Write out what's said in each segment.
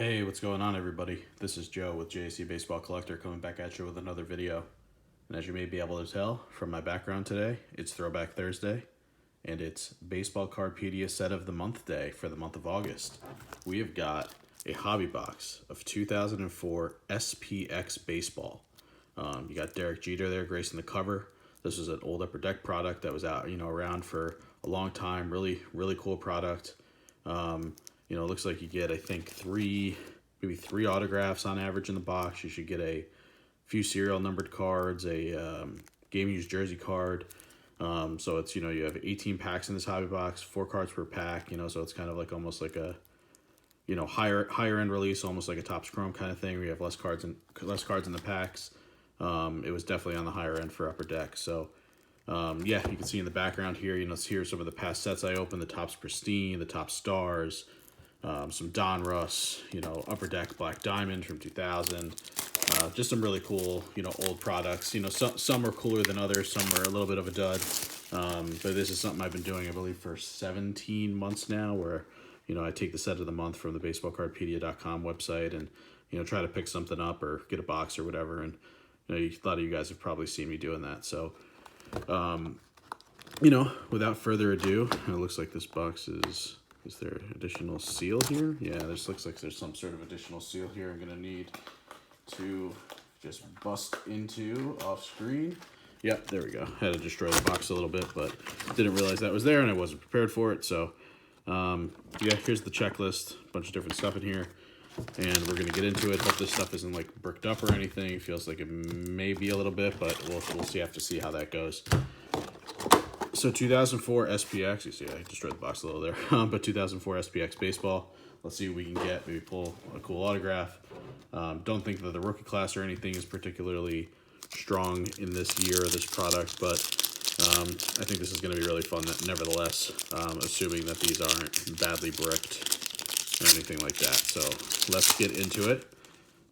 Hey, what's going on, everybody? This is Joe with JC Baseball Collector coming back at you with another video. And as you may be able to tell from my background today, it's Throwback Thursday, and it's BaseballCardPedia Set of the Month Day for the month of August. We have got a hobby box of 2004 SPx Baseball. You got Derek Jeter there gracing the cover. This is an old Upper Deck product that was out, around for a long time. Really cool product. It looks like you get, I think, maybe three autographs on average in the box. You should get a few serial numbered cards, a game used jersey card. So it's, you have 18 packs in this hobby box, 4 cards per pack, so it's kind of like almost like a, higher end release, almost like a Topps Chrome kind of thing where you have less cards in the packs. It was definitely on the higher end for Upper Deck. So, yeah, you can see in the background here, here's some of the past sets I opened, the Topps Pristine, the Topps Stars, some Don Russ, Upper Deck Black Diamond from 2000. Just some really cool, old products. Some are cooler than others. Some are a little bit of a dud. But this is something I've been doing, I believe, for 17 months now, where, I take the set of the month from the BaseballCardPedia.com website and, try to pick something up or get a box or whatever. And, a lot of you guys have probably seen me doing that. So, without further ado, it looks like this box is there additional seal here? Yeah, this looks like there's some sort of additional seal here I'm going to need to just bust into off screen. Yep, there we go. Had to destroy the box a little bit, but didn't realize that was there and I wasn't prepared for it. So, yeah, here's the checklist. A bunch of different stuff in here. And we're going to get into it. Hope this stuff isn't like bricked up or anything. It feels like it may be a little bit, but we'll see. Have to see how that goes. So 2004 SPX, you see I destroyed the box a little there, but 2004 SPX Baseball. Let's see what we can get. Maybe pull a cool autograph. Don't think that the rookie class or anything is particularly strong in this year or this product, but I think this is going to be really fun nevertheless, assuming that these aren't badly bricked or anything like that. So let's get into it.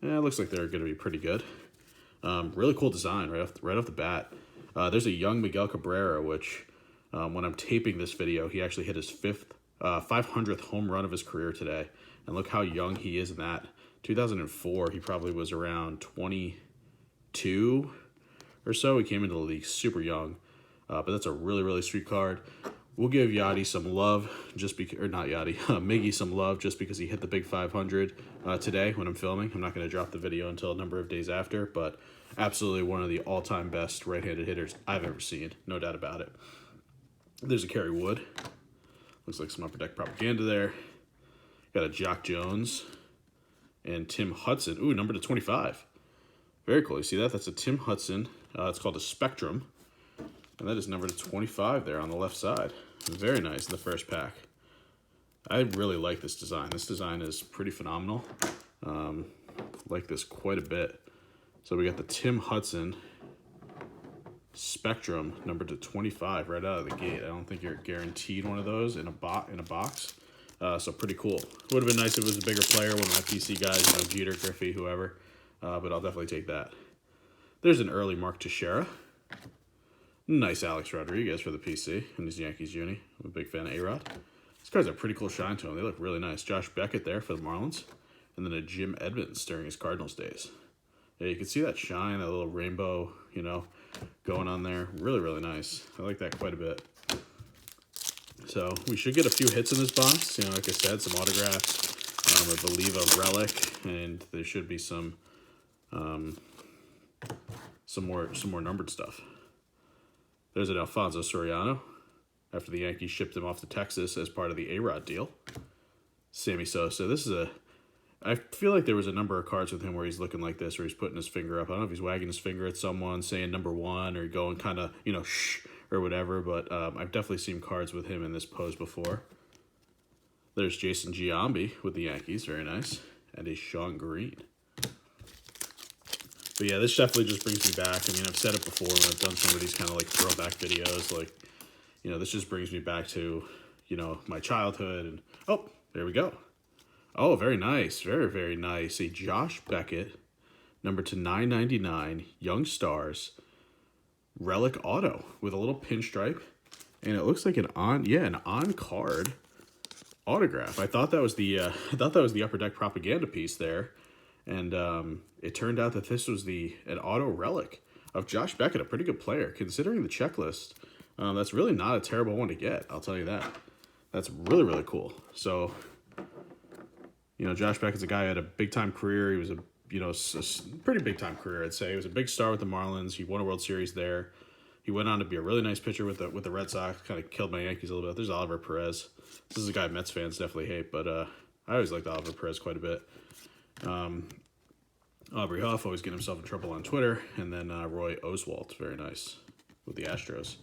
Yeah, it looks like they're going to be pretty good. Really cool design right off the bat. There's a young Miguel Cabrera, which when I'm taping this video, he actually hit his 500th home run of his career today. And look how young he is in that. 2004, he probably was around 22 or so. He came into the league super young, but that's a really sweet card. We'll give Yachty some love just because, or not Yachty, Miggy some love just because he hit the big 500 today when I'm filming. I'm not going to drop the video until a number of days after, but absolutely one of the all-time best right-handed hitters I've ever seen, no doubt about it. There's a Kerry Wood. Looks like some Upper Deck propaganda there. Got a Jock Jones and Tim Hudson. Ooh, number to 25. Very cool. You see that? That's a Tim Hudson. It's called a Spectrum. And that is number to 25 there on the left side. Very nice in the first pack. I really like this design. This design is pretty phenomenal. Like this quite a bit. So we got the Tim Hudson Spectrum number to 25 right out of the gate. I don't think you're guaranteed one of those in a box. So pretty cool. Would have been nice if it was a bigger player, one of my PC guys, Jeter, Griffey, whoever. But I'll definitely take that. There's an early Mark Teixeira. Nice Alex Rodriguez for the PC and his Yankees uni. I'm a big fan of A-Rod. These cards have pretty cool shine to them. They look really nice. Josh Beckett there for the Marlins. And then a Jim Edmonds during his Cardinals days. Yeah, you can see that shine, that little rainbow, going on there. Really nice. I like that quite a bit. So we should get a few hits in this box. Like I said, some autographs. I believe a Relic, and there should be some more numbered stuff. There's an Alfonso Soriano after the Yankees shipped him off to Texas as part of the A-Rod deal. Sammy Sosa. I feel like there was a number of cards with him where he's looking like this, where he's putting his finger up. I don't know if he's wagging his finger at someone, saying number 1, or going kind of, shh, or whatever. But I've definitely seen cards with him in this pose before. There's Jason Giambi with the Yankees. Very nice. And a Sean Green. But yeah, this definitely just brings me back. I mean, I've said it before when I've done some of these kind of like throwback videos. Like, this just brings me back to, my childhood. And, oh, there we go. Oh, very nice. Very nice. A Josh Beckett, number to 999, Young Stars, Relic Auto with a little pinstripe. And it looks like an on card Autograph. I thought that was the Upper Deck propaganda piece there, and it turned out that this was an auto relic of Josh Beckett, a pretty good player considering the checklist. That's really not a terrible one to get. I'll tell you that. That's really, really cool. So, you know, Josh Beckett's a guy who had a big time career. He was a pretty big time career, I'd say. He was a big star with the Marlins. He won a World Series there. He went on to be a really nice pitcher with the Red Sox. Kind of killed my Yankees a little bit. There's Oliver Perez. This is a guy Mets fans definitely hate, but I always liked Oliver Perez quite a bit. Aubrey Huff always getting himself in trouble on Twitter, and then Roy Oswalt, very nice with the Astros.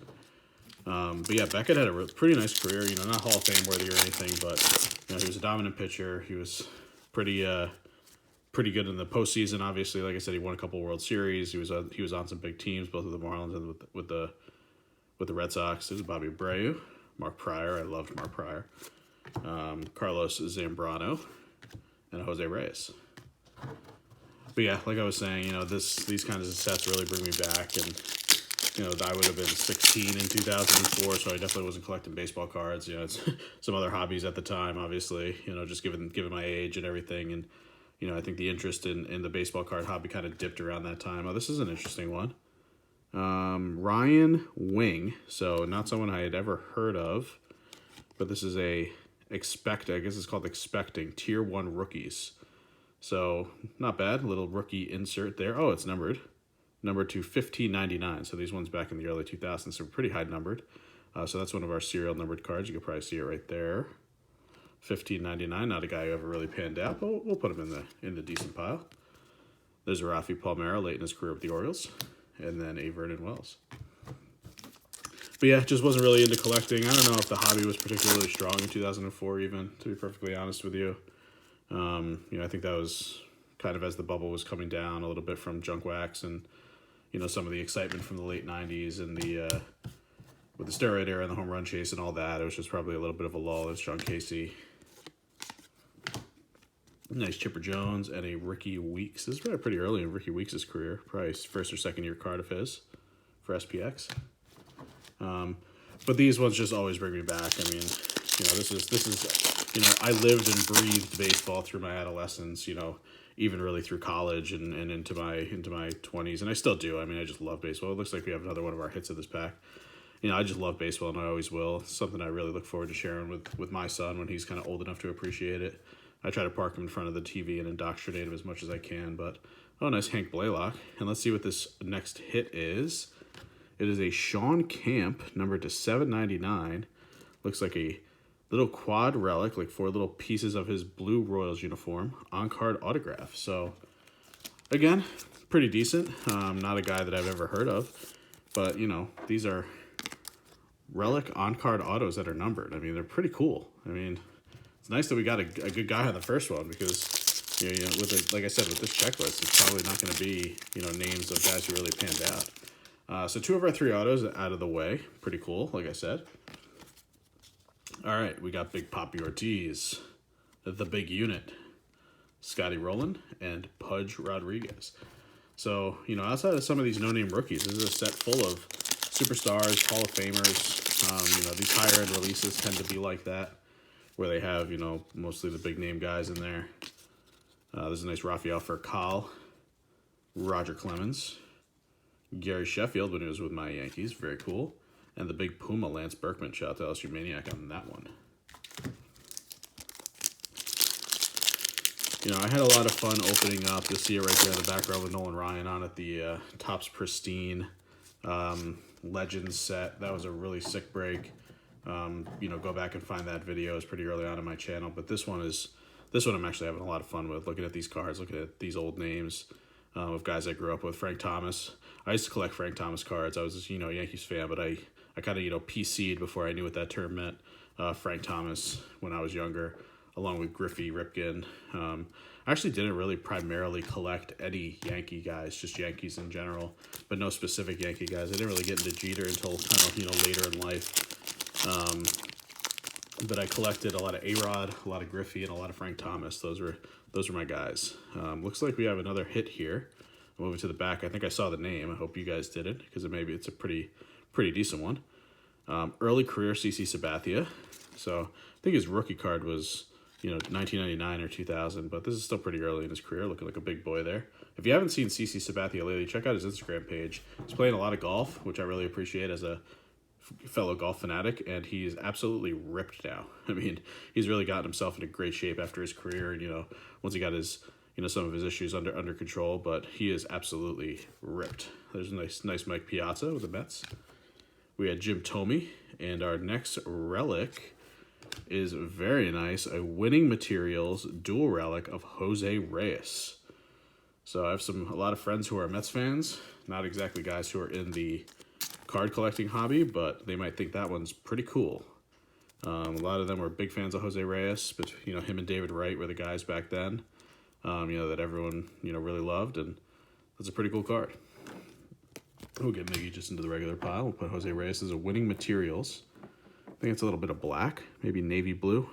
But yeah, Beckett had a pretty nice career. You know, not Hall of Fame worthy or anything, but you know, he was a dominant pitcher. He was pretty good in the postseason. Obviously, like I said, he won a couple World Series. He was on some big teams, both with the Marlins and with the Red Sox. This is Bobby Abreu, Mark Pryor. I loved Mark Pryor. Carlos Zambrano, and Jose Reyes. But yeah, like I was saying, you know, these kinds of sets really bring me back, and you know, I would have been 16 in 2004, so I definitely wasn't collecting baseball cards. You know, it's some other hobbies at the time, obviously. You know, just given my age and everything, and you know, I think the interest in the baseball card hobby kind of dipped around that time. Oh, this is an interesting one. Ryan Wing, so not someone I had ever heard of, but this is I guess it's called Expecting Tier 1 Rookies. So, not bad. Little rookie insert there. Oh, it's numbered to 1599. So, these ones back in the early 2000s, so pretty high numbered. So, that's one of our serial numbered cards. You can probably see it right there. 1599. Not a guy who ever really panned out, but we'll put him in the decent pile. There's a Rafi Palmeiro late in his career with the Orioles. And then a Vernon Wells. But yeah, just wasn't really into collecting. I don't know if the hobby was particularly strong in 2004 even, to be perfectly honest with you. You know, I think that was kind of as the bubble was coming down a little bit from junk wax and, you know, some of the excitement from the late 90s and with the steroid era and the home run chase and all that. It was just probably a little bit of a lull. There's John Casey. Nice Chipper Jones and a Ricky Weeks. This is probably pretty early in Ricky Weeks' career. Probably first or second year card of his for SPX. But these ones just always bring me back. I mean, you know, this is, you know, I lived and breathed baseball through my adolescence, you know, even really through college and into my 20s, and I still do. I mean, I just love baseball. It looks like we have another one of our hits of this pack. You know, I just love baseball, and I always will. It's something I really look forward to sharing with my son when he's kind of old enough to appreciate it. I try to park him in front of the TV and indoctrinate him as much as I can, but, oh, nice Hank Blaylock. And let's see what this next hit is. It is a Sean Camp, numbered to 799. Looks like a little quad relic, like 4 little pieces of his blue Royals uniform, on-card autograph. So, again, pretty decent. Not a guy that I've ever heard of, but, you know, these are relic on-card autos that are numbered. I mean, they're pretty cool. I mean, it's nice that we got a good guy on the first one because, you know, like I said, with this checklist, it's probably not going to be, you know, names of guys who really panned out. So 2 of our 3 autos out of the way. Pretty cool, like I said. All right, we got Big Papi Ortiz, the big unit, Scotty Rowland, and Pudge Rodriguez. So, you know, outside of some of these no-name rookies, this is a set full of superstars, Hall of Famers. You know, these higher-end releases tend to be like that, where they have, you know, mostly the big-name guys in there. There's a nice Rafael Furcal, Roger Clemens, Gary Sheffield when he was with my Yankees, very cool. And the big Puma, Lance Berkman. Shout out to LSU Maniac on that one. You know, I had a lot of fun opening up. You'll see it right there in the background with Nolan Ryan on it. The Topps Pristine Legends set. That was a really sick break. You know, go back and find that video. It's pretty early on in my channel. But this one I'm actually having a lot of fun with. Looking at these cards, looking at these old names of guys I grew up with. Frank Thomas. I used to collect Frank Thomas cards. I was, you know, a Yankees fan, but I kind of, you know, PC'd before I knew what that term meant. Frank Thomas when I was younger, along with Griffey, Ripken. I actually didn't really primarily collect any Yankee guys, just Yankees in general, but no specific Yankee guys. I didn't really get into Jeter until kind of, you know, later in life. But I collected a lot of A-Rod, a lot of Griffey, and a lot of Frank Thomas. Those were my guys. Looks like we have another hit here. Moving to the back, I think I saw the name. I hope you guys didn't, because it's a pretty decent one. Early career CC Sabathia. So I think his rookie card was, 1999 or 2000, but this is still pretty early in his career, looking like a big boy there. If you haven't seen CC Sabathia lately, check out his Instagram page. He's playing a lot of golf, which I really appreciate as a fellow golf fanatic, and he's absolutely ripped now. I mean, he's really gotten himself into great shape after his career, and once he got his some of his issues under control, but he is absolutely ripped. There's a nice Mike Piazza with the Mets. We had Jim Thome, and our next relic is very nice, a Winning Materials dual relic of Jose Reyes. So I have a lot of friends who are Mets fans, not exactly guys who are in the card collecting hobby, but they might think that one's pretty cool. A lot of them were big fans of Jose Reyes, but him and David Wright were the guys back then, that everyone really loved, and that's a pretty cool card. We'll get Miggy just into the regular pile. We'll put Jose Reyes as a Winning Materials. I think it's a little bit of black, maybe navy blue.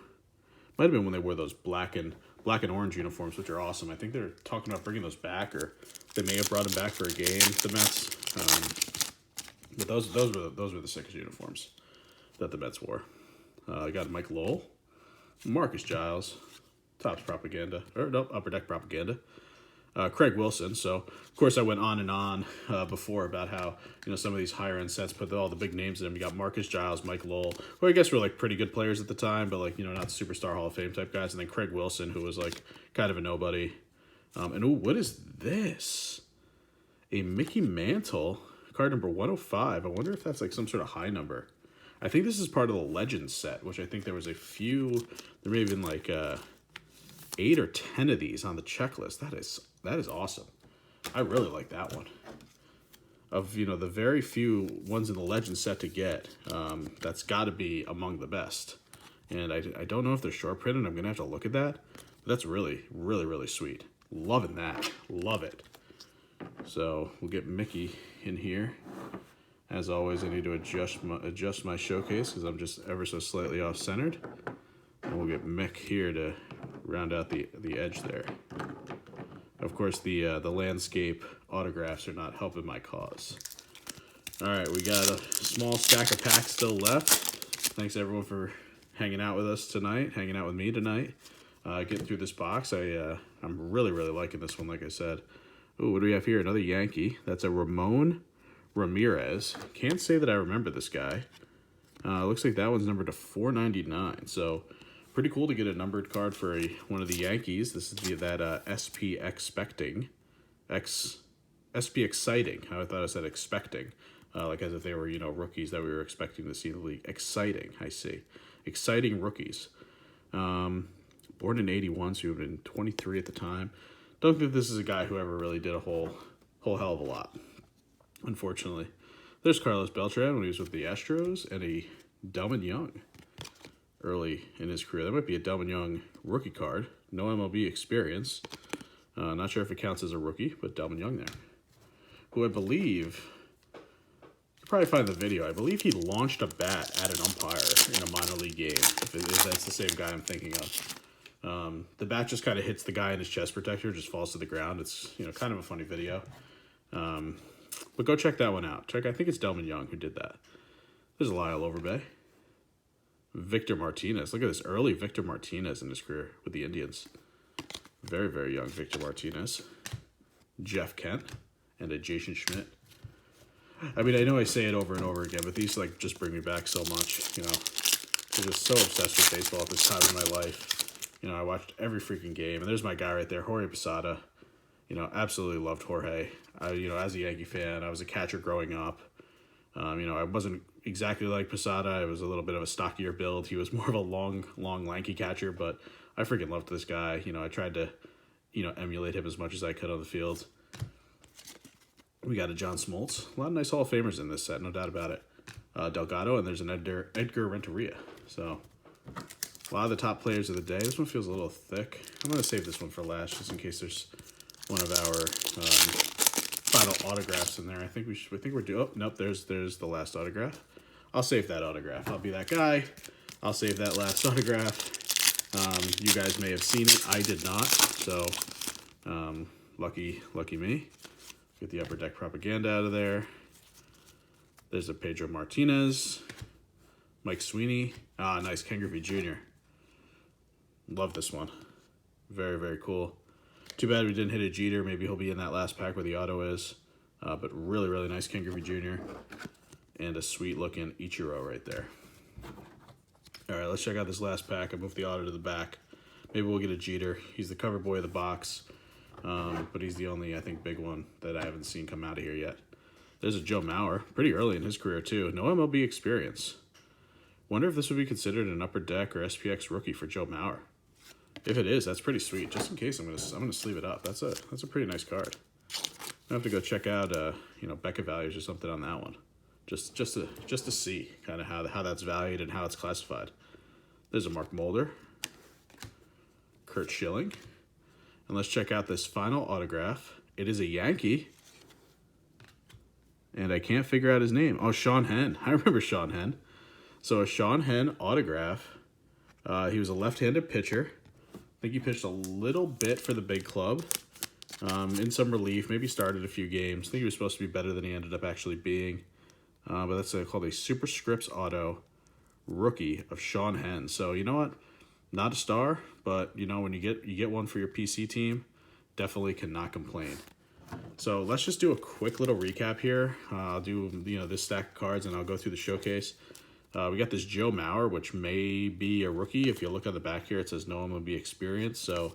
Might have been when they wore those black and orange uniforms, which are awesome. I think they're talking about bringing those back, or they may have brought them back for a game, the Mets. But those were the sickest uniforms that the Mets wore. I got Mike Lowell, Marcus Giles, Topps Propaganda, or no, Upper Deck Propaganda, Craig Wilson. So, of course, I went on and on before about how, some of these higher-end sets put all the big names in them. You got Marcus Giles, Mike Lowell, who I guess were, pretty good players at the time, but, not superstar Hall of Fame type guys. And then Craig Wilson, who was, kind of a nobody. What is this? A Mickey Mantle, card number 105. I wonder if that's, some sort of high number. I think this is part of the Legends set, which I think there was a few, there may have been, 8 or 10 of these on the checklist. That is awesome. I really like that one. Of the very few ones in the Legend set to get, that's got to be among the best. And I don't know if they're short printed. I'm gonna have to look at that. But that's really, really, really sweet. Loving that. Love it. So we'll get Mickey in here. As always, I need to adjust my showcase because I'm just ever so slightly off centered. And we'll get Mick here to round out the edge there. Of course, the landscape autographs are not helping my cause. All right, we got a small stack of packs still left. Thanks everyone for hanging out with us tonight, hanging out with me tonight, getting through this box. I'm really, really liking this one, like I said. Oh, what do we have here? Another Yankee. That's a Ramon Ramirez. Can't say that I remember this guy. Looks like that one's numbered to 499. So pretty cool to get a numbered card for one of the Yankees. This is that SP Exciting. I thought I said expecting. Like as if they were, rookies that we were expecting to see in the league. Exciting, I see. Exciting rookies. Born in 81, so he would have been 23 at the time. Don't think this is a guy who ever really did a whole hell of a lot, unfortunately. There's Carlos Beltran when he was with the Astros, and a Delmon Young early in his career. That might be a Delmon Young rookie card. No MLB experience. Not sure if it counts as a rookie, but Delmon Young there. Who I believe, you probably find the video, I believe he launched a bat at an umpire in a minor league game, if that's the same guy I'm thinking of. The bat just kind of hits the guy in his chest protector, just falls to the ground. It's, kind of a funny video. But go check that one out. I think it's Delmon Young who did that. There's Lyle Overbay. Victor Martinez. Look at this early Victor Martinez in his career with the Indians. Very, very young Victor Martinez. Jeff Kent and a Jason Schmidt. I mean, I know I say it over and over again, but these just bring me back so much, I'm just so obsessed with baseball at this time in my life. I watched every freaking game, and there's my guy right there, Jorge Posada. Absolutely loved Jorge. As a Yankee fan, I was a catcher growing up. I wasn't exactly like Posada. I was a little bit of a stockier build. He was more of a long, lanky catcher, but I freaking loved this guy. I tried to, emulate him as much as I could on the field. We got a John Smoltz. A lot of nice Hall of Famers in this set, no doubt about it. Delgado, and there's an Edgar Renteria. So, a lot of the top players of the day. This one feels a little thick. I'm going to save this one for last, just in case there's one of our final autographs in there. I think we're due. Oh, nope, there's the last autograph. I'll save that autograph. I'll be that guy. I'll save that last autograph. You guys may have seen it. I did not. So, lucky me. Get the Upper Deck Propaganda out of there. There's a Pedro Martinez. Mike Sweeney. Ah, nice. Ken Griffey Jr. Love this one. Very, very cool. Too bad we didn't hit a Jeter. Maybe he'll be in that last pack where the auto is. But really, really nice Ken Griffey Jr. And a sweet looking Ichiro right there. All right, let's check out this last pack. I moved the auto to the back. Maybe we'll get a Jeter. He's the cover boy of the box. But he's the only, I think, big one that I haven't seen come out of here yet. There's a Joe Maurer. Pretty early in his career, too. No MLB experience. Wonder if this would be considered an Upper Deck or SPX rookie for Joe Maurer. If it is, that's pretty sweet. Just in case, I'm gonna sleeve it up. That's a pretty nice card. I have to go check out Beckett values or something on that one, just to see kind of how that's valued and how it's classified. There's a Mark Mulder, Kurt Schilling, and let's check out this final autograph. It is a Yankee, and I can't figure out his name. Oh, Sean Hen. I remember Sean Hen. So a Sean Hen autograph. He was a left-handed pitcher. I think he pitched a little bit for the big club. In some relief, maybe started a few games. I think he was supposed to be better than he ended up actually being. But that's called a Superscripts Auto rookie of Sean Hen. So you know what? Not a star, but when you get one for your PC team, definitely cannot complain. So let's just do a quick little recap here. I'll do this stack of cards and I'll go through the showcase. We got this Joe Maurer, which may be a rookie. If you look on the back here, it says no MLB experience, so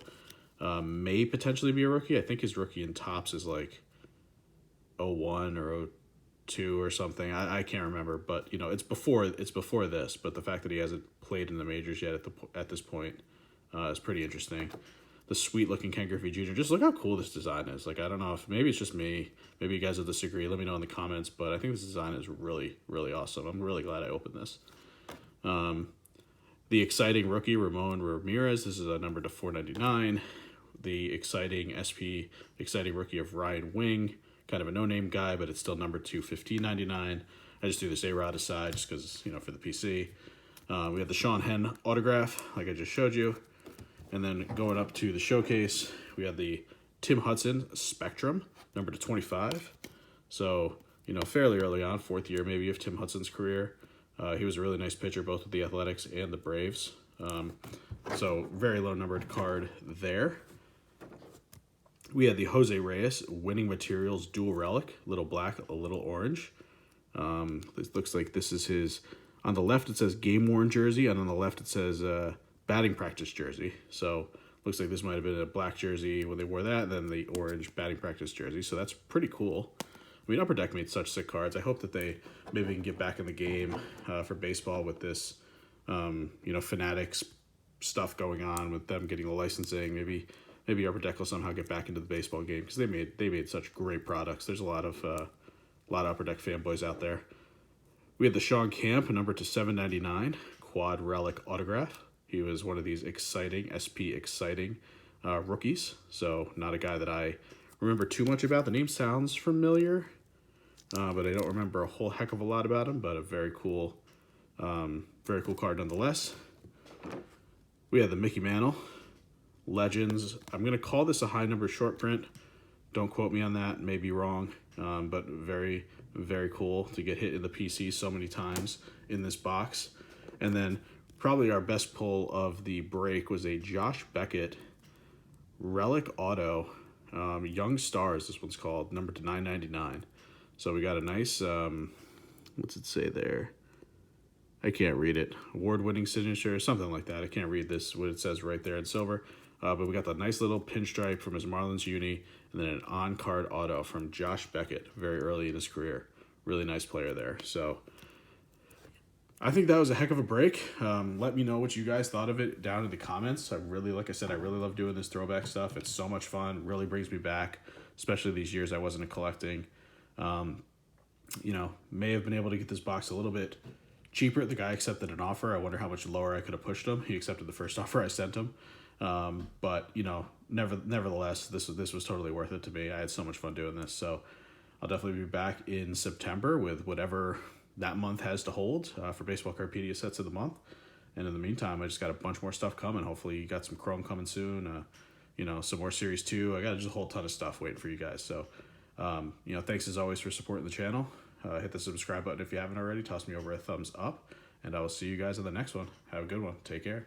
may potentially be a rookie. I think his rookie in Topps is like 01 or 02 or something. I can't remember, but it's before this. But the fact that he hasn't played in the majors yet at this point is pretty interesting. The sweet looking Ken Griffey Jr. Just look how cool this design is. Like, I don't know if maybe it's just me. Maybe you guys will disagree. Let me know in the comments. But I think this design is really, really awesome. I'm really glad I opened this. The exciting rookie, Ramon Ramirez. This is a number to 499. The exciting exciting rookie of Ryan Wing. Kind of a no-name guy, but it's still number to 1599. I just threw this A-Rod aside just because, for the PC. We have the Sean Hen autograph, like I just showed you. And then going up to the showcase, we have the Tim Hudson Spectrum, number to 25. So, fairly early on, 4th year maybe of Tim Hudson's career. He was a really nice pitcher, both with the Athletics and the Braves. So, very low numbered card there. We had the Jose Reyes Winning Materials Dual Relic, a little black, a little orange. This looks like this is his, on the left it says game worn jersey, and on the left it says batting practice jersey. So looks like this might have been a black jersey when they wore that, and then the orange batting practice jersey. So that's pretty cool. I mean, Upper Deck made such sick cards. I hope that they maybe can get back in the game for baseball with this, Fanatics stuff going on with them getting the licensing. Maybe Upper Deck will somehow get back into the baseball game because they made such great products. There's a lot of Upper Deck fanboys out there. We had the Sean Camp, number to 799, quad relic autograph. He was one of these exciting, rookies. So not a guy that I remember too much about. The name sounds familiar, but I don't remember a whole heck of a lot about him. But a very cool card nonetheless. We have the Mickey Mantle Legends. I'm going to call this a high number short print. Don't quote me on that. May be wrong, but very, very cool to get hit in the PC so many times in this box. And then probably our best pull of the break was a Josh Beckett Relic Auto, Young Stars, this one's called, number to 999. So we got a nice, what's it say there? I can't read it. Award-winning signature, something like that. I can't read this, what it says right there in silver. But we got the nice little pinstripe from his Marlins uni, and then an on-card auto from Josh Beckett, very early in his career. Really nice player there. So I think that was a heck of a break. Let me know what you guys thought of it down in the comments. Like I said, I really love doing this throwback stuff. It's so much fun. Really brings me back, especially these years I wasn't collecting. May have been able to get this box a little bit cheaper. The guy accepted an offer. I wonder how much lower I could have pushed him. He accepted the first offer I sent him. But nevertheless, this was totally worth it to me. I had so much fun doing this. So I'll definitely be back in September with whatever that month has to hold for BaseballCardPedia Sets of the month. And in the meantime, I just got a bunch more stuff coming. Hopefully you got some Chrome coming soon. Some more Series 2. I got just a whole ton of stuff waiting for you guys. So, thanks as always for supporting the channel. Hit the subscribe button if you haven't already. Toss me over a thumbs up. and I will see you guys in the next one. Have a good one. Take care.